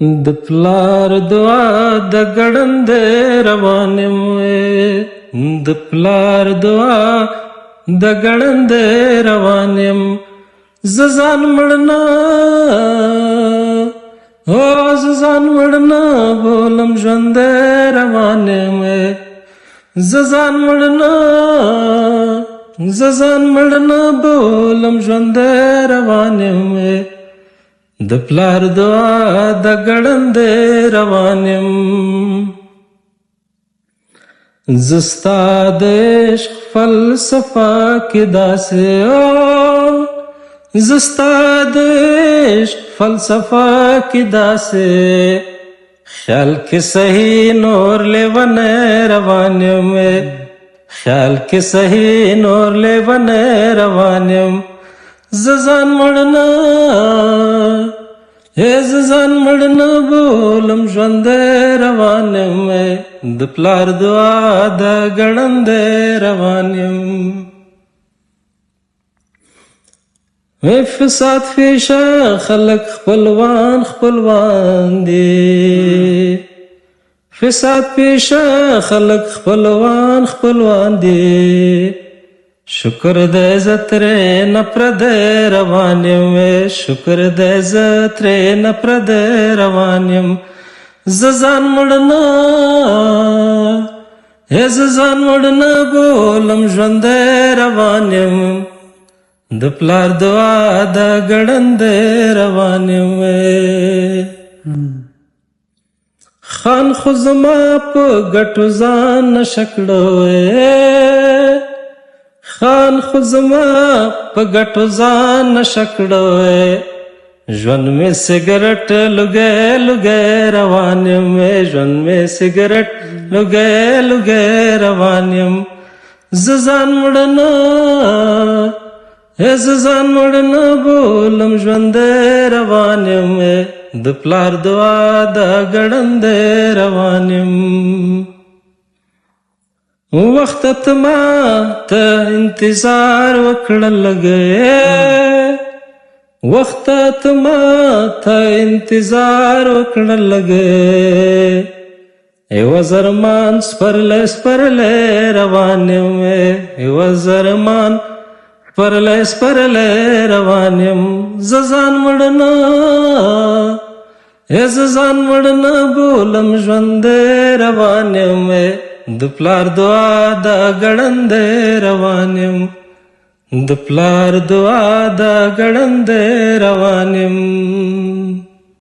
د پلار دعا د ګړندې روانم د پلار دعا د ګړندې روانم ززان مړنا ززان مړنا بولم ژوندې روانم ززان مړنا بولم ژوندې روانم د پلار دعا د ګړندې روانم زستا د عشق فلسفه کې داسې زستا د عشق فلسفه کې داسې خیال کې صحیح نور لیونه روانم خیال کې صحیح نور لیونه روانم ززان مړنا ززان مړنا بولم ژوندې روانم د پلار دعا د ګړندې روانم فساد فیشه خلق خپلوان دي فساد پیشه خلق خپلوان دي شکر د عزت نه پردې روانم شکر د عزت نه پردې روانم ززان مړنا بولم ژوندې روانم د پلار دعا د ګړندې روانم خان خو زما په ګټو ځان نشکړو خان خو زما په ګټو ځان نشکړو ژوند مې سګرټ لږه روانم ژوند مې سګرټ لږه روانم ززان مړنا بولم ژوندې روانم د پلار دعا د ګړندې روانم وخت ته ما ته انتظار وکړه لږ وخت ته ما ته انتظار وکړه لږ وزرمان سپرلی روانم وزرمان سپرلی روانم ززان مړنا بولم ژوندې روانم د پلار دعا د ګړندې روانم د پلار دعا د ګړندې روانم